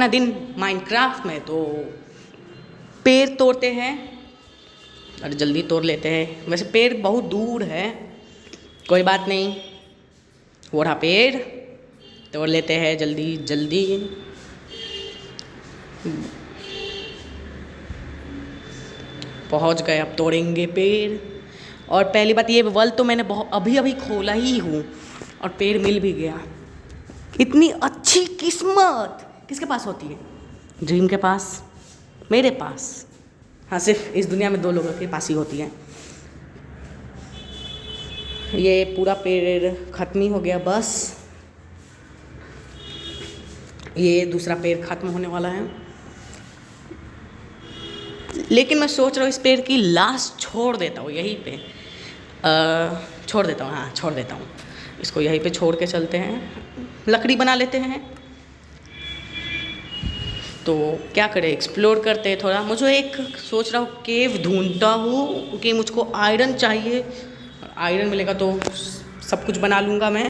सुहाना दिन माइनक्राफ्ट में। तो पेड़ तोड़ते हैं और जल्दी तोड़ लेते हैं। वैसे पेड़ बहुत दूर है, कोई बात नहीं, वो रहा पेड़, तोड़ लेते हैं जल्दी जल्दी। पहुंच गए, अब तोड़ेंगे पेड़। और पहली बात ये, वर्ल्ड तो मैंने अभी अभी खोला ही हूँ और पेड़ मिल भी गया। इतनी अच्छी किस्मत किसके पास होती है? ड्रीम के पास, मेरे पास। हाँ, सिर्फ इस दुनिया में 2 लोगों के पास ही होती है। ये पूरा पेड़ ख़त्म ही हो गया, बस ये दूसरा पेड़ ख़त्म होने वाला है। लेकिन मैं सोच रहा हूँ इस पेड़ की लाश छोड़ देता हूँ यहीं पे। छोड़ देता हूँ, हाँ छोड़ देता हूँ इसको, यहीं पे छोड़ के चलते हैं, लकड़ी बना लेते हैं। तो क्या करें, एक्सप्लोर करते हैं थोड़ा। मुझे एक सोच रहा हूँ केव ढूंढता हूँ, क्योंकि मुझको आयरन चाहिए। आयरन मिलेगा तो सब कुछ बना लूँगा मैं,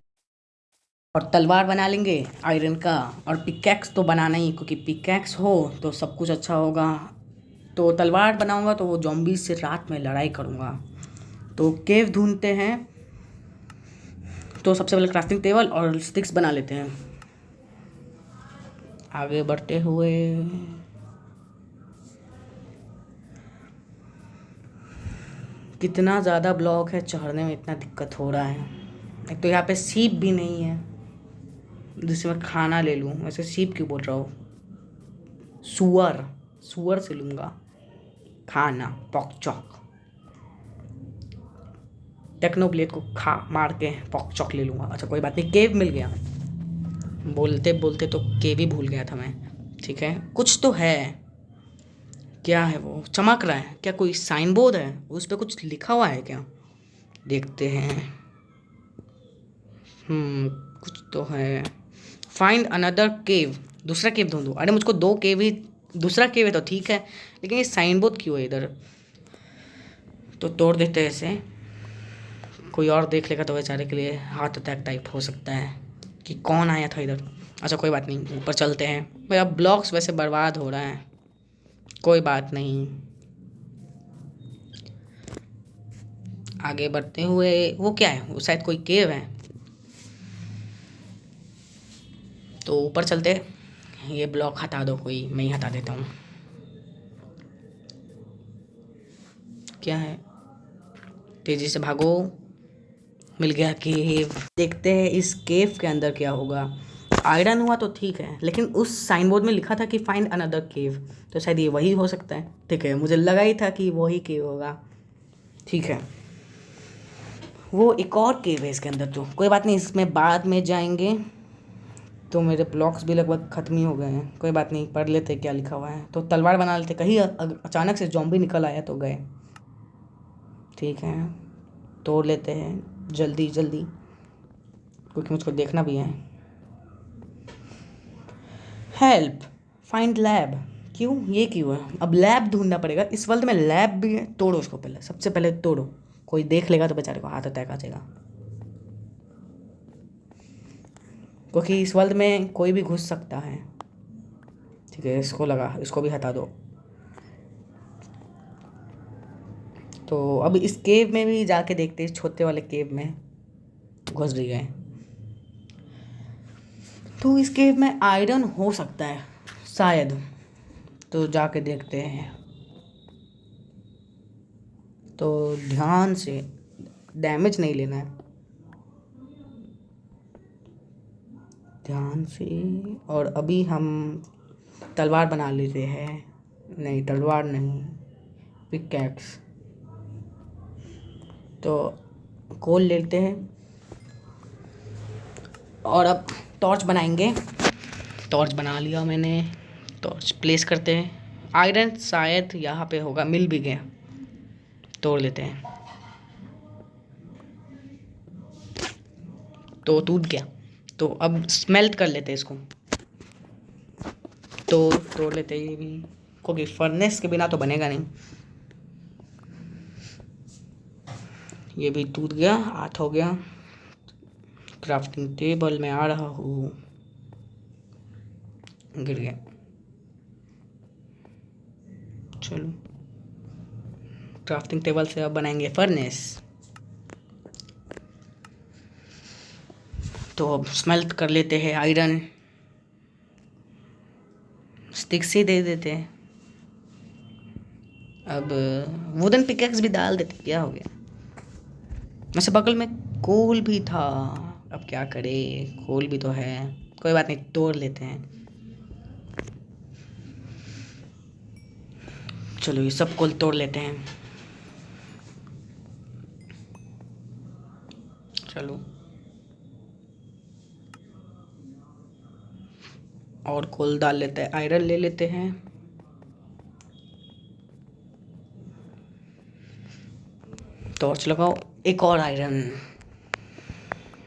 और तलवार बना लेंगे आयरन का। और पिकैक्स तो बनाना ही, क्योंकि पिकैक्स हो तो सब कुछ अच्छा होगा। तो तलवार बनाऊँगा तो वो ज़ॉम्बी से रात में लड़ाई करूँगा। तो केव ढूंढते हैं। तो सबसे पहले क्राफ्टिंग टेबल और स्टिक्स बना लेते हैं। आगे बढ़ते हुए कितना ज़्यादा ब्लॉक है, चढ़ने में इतना दिक्कत हो रहा है। एक तो यहाँ पे सीप भी नहीं है जिससे मैं खाना ले लूँ। वैसे सीप क्यों बोल रहा हूँ, सुअर, सुअर से लूँगा खाना, पॉक चॉक। टेक्नोब्लेड को मार के पॉक चॉक ले लूँगा। अच्छा कोई बात नहीं, केव मिल गया। बोलते बोलते तो केव ही भूल गया था मैं। ठीक है, कुछ तो है। क्या है वो, चमक रहा है क्या? कोई साइन बोर्ड है, उस पर कुछ लिखा हुआ है क्या? देखते हैं। कुछ तो है। फाइंड अनदर केव, दूसरा केव ढूंढो। अरे मुझको 2 केव ही, दूसरा केव है तो ठीक है, लेकिन ये साइन बोर्ड क्यों है इधर? तो तोड़ देते हैं इसे, कोई और देख लेगा तो बेचारे के लिए हार्ट अटैक टाइप हो सकता है कि कौन आया था इधर। अच्छा कोई बात नहीं, ऊपर चलते हैं। मेरा ब्लॉक्स वैसे बर्बाद हो रहा है, कोई बात नहीं। आगे बढ़ते हुए, वो क्या है, वो शायद कोई केव है। तो ऊपर चलते। ये ब्लॉक हटा दो कोई, मैं ही हटा देता हूँ। क्या है, तेजी से भागो। मिल गया केव। देखते हैं इस केव के अंदर क्या होगा। आयरन हुआ तो ठीक है, लेकिन उस साइन बोर्ड में लिखा था कि फाइंड अनदर केव, तो शायद ये वही हो सकता है। ठीक है, मुझे लगा ही था कि वही केव होगा। ठीक है, वो एक और केव है इसके अंदर। तो कोई बात नहीं, इसमें बाद में जाएंगे। तो मेरे ब्लॉक्स भी लगभग ख़त्म ही हो गए हैं, कोई बात नहीं, पढ़ लेते क्या लिखा हुआ है। तो तलवार बना लेते, कहीं अचानक से ज़ॉम्बी निकल आया तो गए। ठीक है, तोड़ लेते हैं जल्दी जल्दी, क्योंकि मुझको देखना भी है। Help, find lab. क्यों, ये क्यों है? अब लैब ढूंढना पड़ेगा। इस वर्ल्ड में लैब भी है। तोड़ो उसको पहले, सबसे पहले तोड़ो, कोई देख लेगा तो बेचारे को हार्ट अटैक आ जाएगा। क्योंकि इस वर्ल्ड में कोई भी घुस सकता है। ठीक है, इसको लगा, इसको भी हटा दो। तो अब इस केव में भी जाके देखते हैं, छोटे वाले केव में घुस भी गए। तो इस केव में आयरन हो सकता है शायद, तो जाके देखते हैं। तो ध्यान से, डैमेज नहीं लेना है, ध्यान से। और अभी हम तलवार बना लेते हैं। नहीं, तलवार नहीं, पिकैक्स। तो कोल लेते हैं और अब टॉर्च बनाएंगे। टॉर्च बना लिया मैंने, टॉर्च प्लेस करते हैं। आयरन शायद यहाँ पे होगा, मिल भी गया, तोड़ लेते हैं। तो टूट गया, तो अब स्मेल्ट कर लेते हैं इसको। तो तोड़ लेते हैं ये भी, क्योंकि फर्नेस के बिना तो बनेगा नहीं। ये भी टूट गया, 8 हो गया। क्राफ्टिंग टेबल में आ रहा हूँ, गिर गया। चलो क्राफ्टिंग टेबल से अब बनाएंगे फर्नेस। तो अब स्मेल्ट कर लेते हैं आयरन, स्टिक से दे देते हैं। अब वुडन पिकेक्स भी डाल देते, क्या हो गया। वैसे बगल में कोल भी था, अब क्या करें, कोल भी तो है, कोई बात नहीं, तोड़ लेते हैं। चलो ये सब कोल तोड़ लेते हैं। चलो और कोल डाल लेते हैं, आयरन ले लेते हैं। टॉर्च लगाओ, एक और आयरन।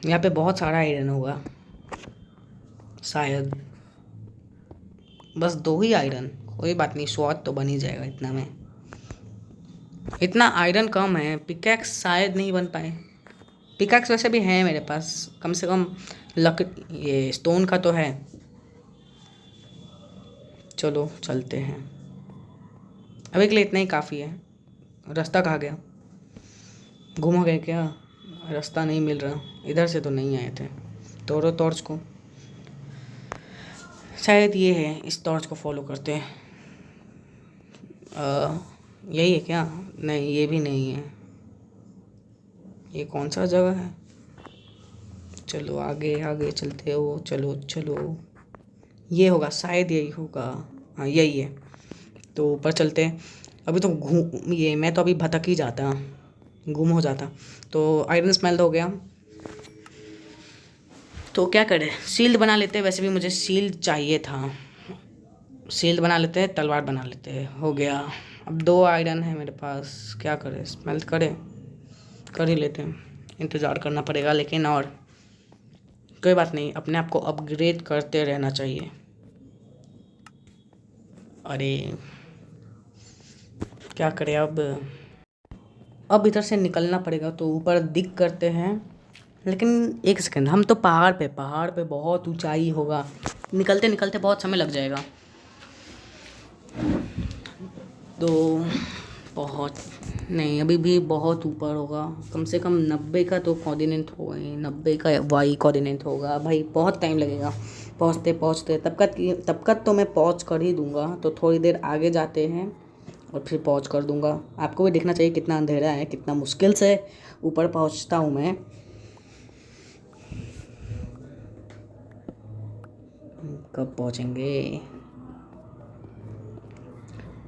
यहाँ पे बहुत सारा आयरन होगा शायद, बस 2 ही आयरन, कोई बात नहीं, स्वाद तो बन ही जाएगा इतना में। इतना आयरन कम है, पिकैक्स शायद नहीं बन पाए। पिकैक्स वैसे भी है मेरे पास, कम से कम ये स्टोन का तो है। चलो चलते हैं, अभी के लिए इतना ही काफ़ी है। रास्ता कहाँ गया, घूम गए क्या, रास्ता नहीं मिल रहा, इधर से तो नहीं आए थे। तोड़ो टॉर्च को, शायद ये है, इस टॉर्च को फॉलो करते हैं। यही है क्या, नहीं ये भी नहीं है, ये कौन सा जगह है। चलो आगे आगे चलते हो, चलो चलो, ये होगा शायद, यही होगा, हाँ यही है। तो ऊपर चलते हैं। अभी तो ये मैं तो अभी भटक ही जाता, गुम हो जाता। तो आयरन स्मेल्ट हो गया, तो क्या करें, शील्ड बना लेते हैं। वैसे भी मुझे शील्ड चाहिए था, शील्ड बना लेते हैं, तलवार बना लेते हैं, हो गया। अब 2 आयरन है मेरे पास, क्या करें, स्मेल्ट करें, कर ही लेते हैं। इंतज़ार करना पड़ेगा लेकिन, और कोई बात नहीं, अपने आप को अपग्रेड करते रहना चाहिए। अरे क्या करें, अब इधर से निकलना पड़ेगा। तो ऊपर दिख करते हैं, लेकिन एक सेकंड, हम तो पहाड़ पे बहुत ऊंचाई होगा, निकलते निकलते बहुत समय लग जाएगा। तो बहुत नहीं, अभी भी बहुत ऊपर होगा, कम से कम 90 का तो कोऑर्डिनेट होगा ही, 90 का वाई कोऑर्डिनेट होगा भाई, बहुत टाइम लगेगा पहुँचते पहुँचते। तब तक तो मैं पहुँच कर ही दूँगा। तो थोड़ी देर आगे जाते हैं और फिर पहुँच कर दूँगा। आपको भी देखना चाहिए कितना अंधेरा है, कितना मुश्किल से ऊपर पहुँचता हूँ मैं। कब पहुँचेंगे,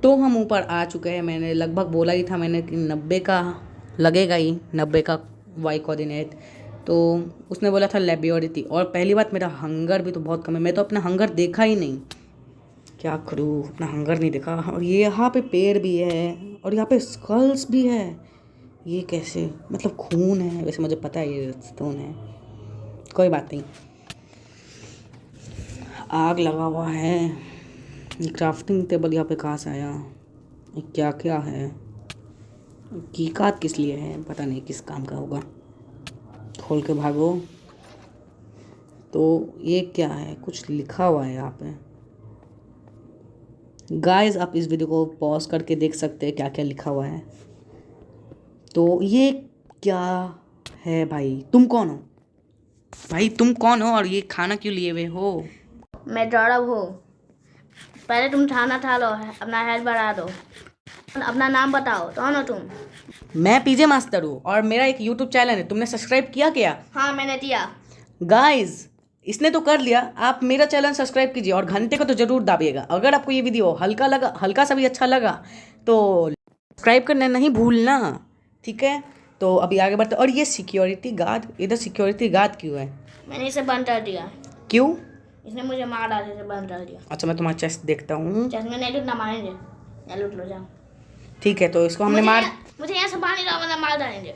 तो हम ऊपर आ चुके हैं। मैंने लगभग बोला ही था मैंने कि 90 का लगेगा ही, 90 का वाई कोऑर्डिनेट। तो उसने बोला था लेबियोरिटी, और पहली बात मेरा हंगर भी तो बहुत कम है, मैं तो अपना हंगर देखा ही नहीं, क्या करूँ, अपना हंगर नहीं देखा। और ये यहाँ पे पेड़ भी है, और यहाँ पे स्कल्स भी है, ये कैसे, मतलब खून है, वैसे मुझे पता है ये स्टोन है, कोई बात नहीं। आग लगा हुआ है, क्राफ्टिंग टेबल यहाँ पे कहाँ से आया, क्या क्या है, कीकात किस लिए है, पता नहीं किस काम का होगा। खोल के भागो। तो ये क्या है, कुछ लिखा हुआ है यहाँ पे। गाइस आप इस वीडियो को पॉज करके देख सकते हैं क्या क्या लिखा हुआ है। तो ये क्या है भाई, तुम कौन हो भाई, तुम कौन हो, और ये खाना क्यों लिए हुए हो। मैं गौरव हूँ, पहले तुम खाना खा लो, अपना हेल्थ बढ़ा दो, अपना नाम बताओ, कौन हो तुम। मैं पीजे मास्टर हूँ, और मेरा एक यूट्यूब चैनल है, तुमने सब्सक्राइब किया क्या। हाँ मैंने किया। गाइस इसने तो कर लिया, आप मेरा चैनल सब्सक्राइब कीजिए और घंटे को तो ज़रूर दाबिएगा। अगर आपको ये वीडियो हल्का सा भी अच्छा लगा तो सब्सक्राइब करना नहीं भूलना, ठीक है। तो अभी आगे बढ़ते। और ये सिक्योरिटी गार्ड, इधर सिक्योरिटी गार्ड क्यों है। मैंने इसे बंद कर दिया। क्यों, इसने मुझे मार डाला, इसे बंद कर दिया। अच्छा मैं तुम्हारा चेस्ट देखता हूँ। चेस्ट में नहीं लूटना, मारेंगे या लूट लो जाओ। ठीक है, तो इसको हमने मुझे यहाँ से पानी डाल, मतलब मार डालेंगे।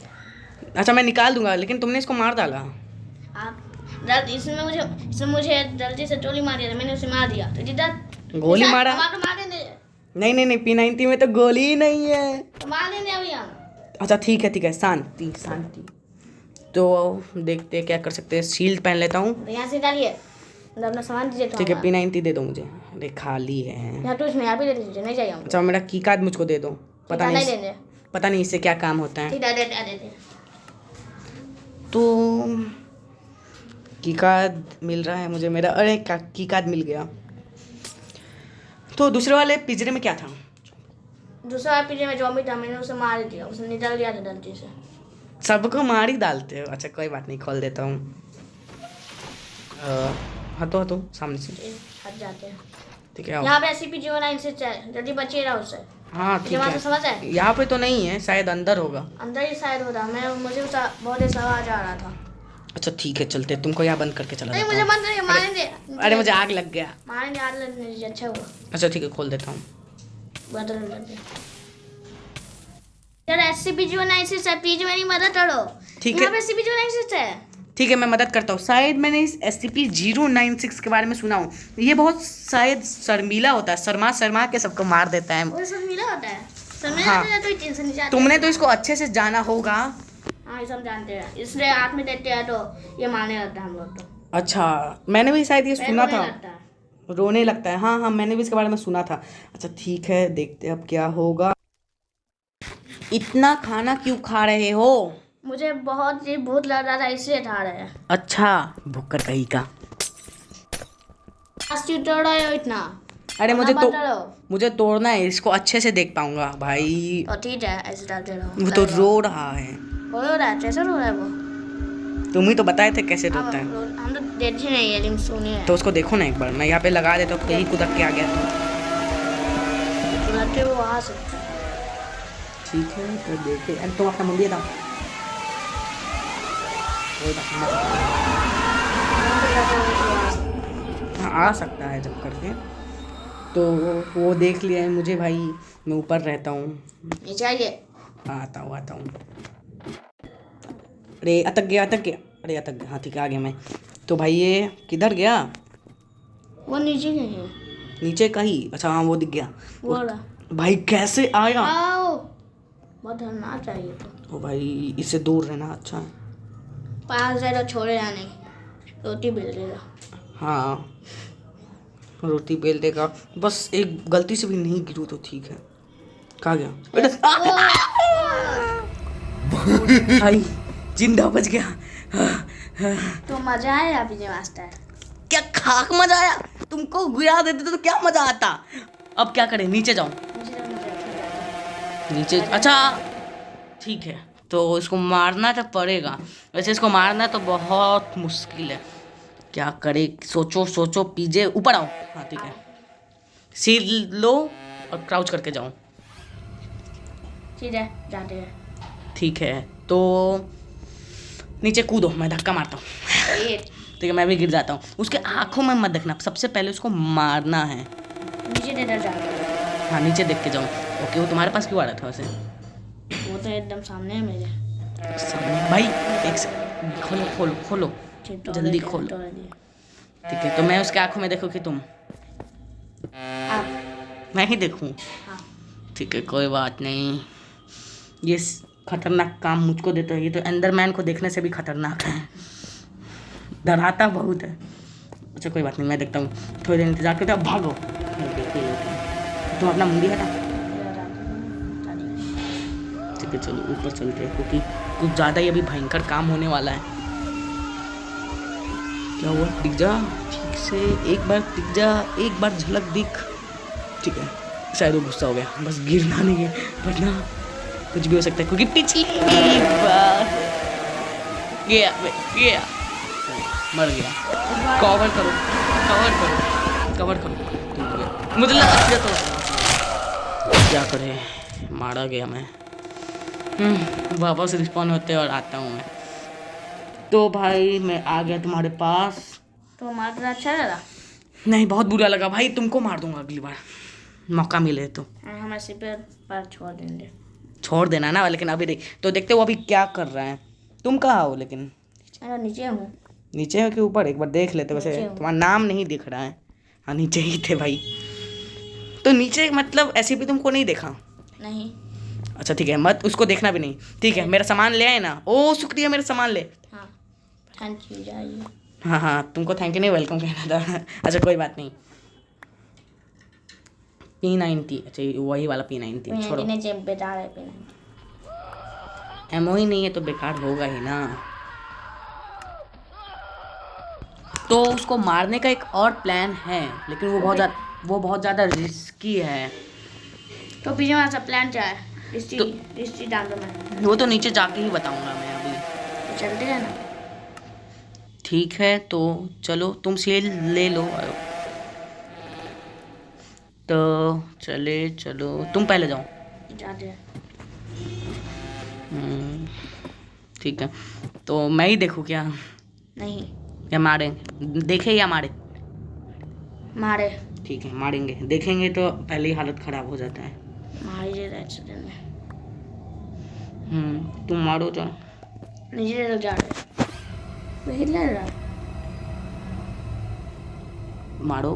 अच्छा मैं निकाल दूंगा, लेकिन तुमने इसको मार डाला। आप इसने मुझे जल्दी से गोली मार दिया, मैंने उसे मार दिया। तो जिधर गोली मारा, मार देंगे। नहीं P90 में तो गोली ही नहीं है, तो मार देंगे अभी हम। अच्छा ठीक है, शांति शांति। तो देखते हैं क्या कर सकते हैं, शील्ड पहन लेता हूँ। तो यहाँ से डालिए। मतलब अपना सामान दीजिए। ठीक है, P90 दे दो मुझे। अरे खाली है। यहाँ तो इसमें यहाँ पे दे दीजिए, नहीं चाहिए हमको। अच्छा, मेरा की कार्ड मुझको दे दो। नहीं देंगे। पता नहीं इससे क्या काम होता है। ठीक है, दे। तो की कार्ड मिल रहा है मुझे मेरा। अरे की कार्ड मिल गया। तो दूसरे वाले पिंजरे में क्या था? दूसरा पिंजरे में जॉम्बी था, मैंने उसे मार दिया, उसने निकल गया था गलती से। सबको मार ही डालते हो। अच्छा कोई बात नहीं, खोल देता हूँ। हटो सामने से। हट जाते हैं। ठीक है, आओ। यहाँ पे SCP-096 है, जल्दी बचिए रहा उससे। हाँ ठीक वहाँ से है। समझ है, यहाँ पे तो नहीं है, शायद अंदर होगा। अंदर ही शायद होता। मुझे बहुत देर से आवाज आ रहा था। अच्छा ठीक है, चलते। तुमको यहाँ बंद करके चला नहीं, जाता मुझे हूँ। मत नहीं मारेंगे। अरे मुझे आग लग गया। मारेंगे, आग लगने दीजिए, अच्छा हुआ। अच्छा ठीक है, खोल देता हूँ। बदल यार, SCP-096 है, प्लीज मेरी मदद करो। ठीक है। यहाँ पे SCP-096 है। ठीक है, मैं मदद करता हूँ। शायद मैंने इस SCP-096 के बारे में सुना हूँ। ये बहुत शायद शर्मीला होता है, शर्मा के सबको मार देता है। वो सब मिला होता है। सब मिला हाँ। होता है, तो टेंशन नहीं जाती। तुमने तो इसको अच्छे से जाना होगा। हाँ, ये सब जानते हैं, इसलिए हाथ में देते हैं तो ये मारने लगता है हम लोग तो। अच्छा, मैंने भी शायद ये सुना रोने था। लगता है। रोने लगता है। हाँ, मैंने भी इसके बारे में सुना था। अच्छा ठीक है, देखते अब क्या होगा। इतना खाना क्यों खा रहे हो? मुझे बहुत ही भूख लग रहा था, इसलिए खा रहे हैं। अच्छा, भुक्कर कहीं का। तोड़ रहे हो इतना? अरे तोड़ो। मुझे तोड़ना है, इसको अच्छे से देख पाऊंगा भाई। तो ठीक है, ऐसे डालते रहो। वो तो रो रहा है। वो रो रहा है, कैसे रो रहा है वो? तुम ही तो बताए थे कैसे रोता है। हम तो देखे नहीं है, लेकिन सुने हैं। तो उसको देखो ना एक बार। मैं यहाँ पे लगा देता हूँ, कहीं कूदक के आ गया तो। तुरंत वो आ सकता है। ठीक है, तो देखे। तुम अपना मुंडी दाओ। हाँ, आ सकता है जब करके। तो वो देख लिया है मुझे भाई। मैं ऊपर रहता हूँ। नीचे आइए। आता हूँ। अरे अटक गया। अरे अटक गया। हाँ ठीक है, आ गया मैं। तो भाई ये किधर गया? वो नीचे नहीं है। नीचे का ही? अच्छा हाँ, वो दिख गया। वो रहा। भाई कैसे आया? आओ, बहुत डरना चाहिए तो। ओ भाई, इससे दूर रहना अच्छा है। 5 जाए तो छोड़े या नहीं, रोटी बेल देगा। हाँ, रोटी बेल देगा। बस एक गलती से भी नहीं गिरूँ तो ठीक है। कहाँ गया? भाई जिंदा बच गया। तो मजा आया विजय मास्टर? क्या खाक मजा आया? तुमको गिरा देते तो क्या मजा आता। अब क्या करें? नीचे जाऊं? नीचे? अच्छा ठीक है, तो इसको मारना तो पड़ेगा। वैसे इसको मारना तो बहुत मुश्किल है। क्या करे? सोचो पीजे। ऊपर आओ। हाँ ठीक है, सिर लो और क्राउच करके जाओ। ठीक है, जाते हैं। ठीक है, तो नीचे कूदो, मैं धक्का मारता हूँ। ठीक है, मैं भी गिर जाता हूँ। उसके आंखों में मत देखना, सबसे पहले उसको मारना है। नीचे दे जाते। हाँ, नीचे देख के जाऊँ। ओके, वो तुम्हारे पास क्यों आ रहा था वैसे? वो तो एकदम सामने है मेरे सामने? भाई एक सेकंड, खोलो जल्दी खोलो। ठीक है, तो मैं उसके आंखों में देखूँ कि तुम? मैं ही देखूँ? हाँ। ठीक है, कोई बात नहीं। ये खतरनाक काम मुझको देता है। ये तो एंडरमैन को देखने से भी खतरनाक है, डराता बहुत है। अच्छा कोई बात नहीं, मैं देखता हूँ। थोड़ी देर इंतजार करते हैं। भागो। तुम अपना मुंडी हटा। ठीक है, चलो ऊपर चलते हैं, क्योंकि कुछ ज़्यादा ही अभी भयंकर काम होने वाला है। क्या हुआ? दिख जा ठीक से, एक बार दिख जा, एक बार झलक दिख। ठीक है, शायद वो गुस्सा हो गया। बस गिरना नहीं है, वरना कुछ भी हो सकता है, क्योंकि पिछली बार गया मर गया। कवर करो। मुझे लगा दिया तो क्या करे, मारा गया मैं। वापस रिस्पॉन्ड होते और आता हूँ मैं। तो भाई मैं आ गया तुम्हारे पास। तो मारना अच्छा लगा? नहीं, बहुत बुरा लगा भाई। तुमको मार दूंगा अगली बार मौका मिले तो। हम ऐसे पर छोड़ देंगे। छोड़ देना ना, लेकिन अभी देख तो देखते हो अभी क्या कर रहा है। तुम कहाँ हो लेकिन? नीचे हूँ। नीचे हो कि ऊपर? एक बार देख लेते। वैसे तुम्हारा नाम नहीं दिख रहा है। हाँ, नीचे ही थे भाई। तो नीचे मतलब ऐसे भी तुमको नहीं देखा? नहीं। अच्छा ठीक है, मत उसको देखना भी नहीं। ठीक है, मेरा सामान ले आए ना? ओ शुक्रिया, मेरा सामान ले। हाँ, थैंक यू। जाइए। हाँ, तुमको थैंक यू नहीं वेलकम कहना था। अच्छा कोई बात नहीं। P90, अच्छा वही वाला P90 छोड़ो। बेकार है P90। एमओ ही नहीं है तो बेकार होगा ही ना। तो उसको मारने का एक और प्लान है, लेकिन वो बहुत ज़्यादा रिस्की है। तो पीछे हमारा प्लान क्या है? हिस्ट्री डाल दो मैं। वो तो नीचे जाके ही बताऊंगा मैं अभी। तो चलते हैं ना। ठीक है तो चलो, तुम सेल ले लो। तो चलो तुम पहले जाओ। जाते हैं। ठीक है तो मैं ही देखूँ क्या, नहीं या मारे? देखे या मारे? मारे। ठीक है मारेंगे, देखेंगे तो पहले ही हालत ख़राब हो जाता है। मारी एक्सीडेंट में। तुम मारो तो। नीचे तक जा रहे मैं हिल रहा। मारो।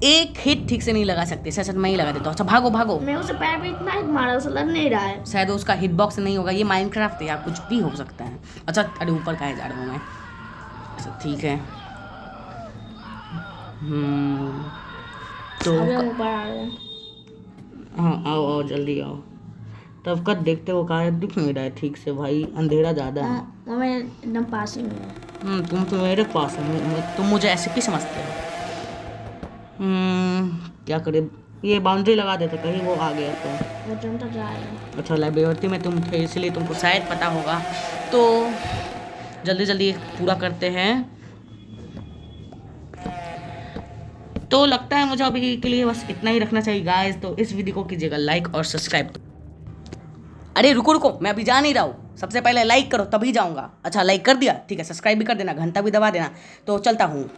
एक हिट ठीक से नहीं लगा सकते, सच मैं ही लगा देता हूँ। अच्छा भागो। मैं उसे पैर पे इतना हिट मारा, उसे लग नहीं रहा है। शायद उसका हिट बॉक्स नहीं होगा, ये माइनक्राफ्ट है यार, कुछ भी हो सकता है। अच्छा अरे ऊपर कहाँ जा रहा हूँ मैं। अच्छा ठीक है। तो अभी हम ऊपर आ रहे हैं। हाँ आओ जल्दी आओ। तब कद देखते हो कहाँ दिख नहीं रहा है ठीक से भाई, अंधेरा ज़्यादा है। वो मेरे एकदम पास ही में है। तुम तो मेरे पास हो, तुम मुझे ऐसे भी समझते हो। क्या करे, ये बाउंड्री लगा देते कहीं वो आ गया तो। वो जनता जा रहा है। अच्छा लाइब्रेरी में तुम थे इसलिए तुमको शायद पता होगा। तो जल्दी पूरा करते हैं। तो लगता है मुझे अभी के लिए बस इतना ही रखना चाहिए गाइस। तो इस वीडियो को कीजिएगा लाइक और सब्सक्राइब। अरे रुको मैं अभी जा नहीं रहा हूँ, सबसे पहले लाइक करो तभी जाऊँगा। अच्छा लाइक कर दिया, ठीक है सब्सक्राइब भी कर देना, घंटा भी दबा देना। तो चलता हूँ।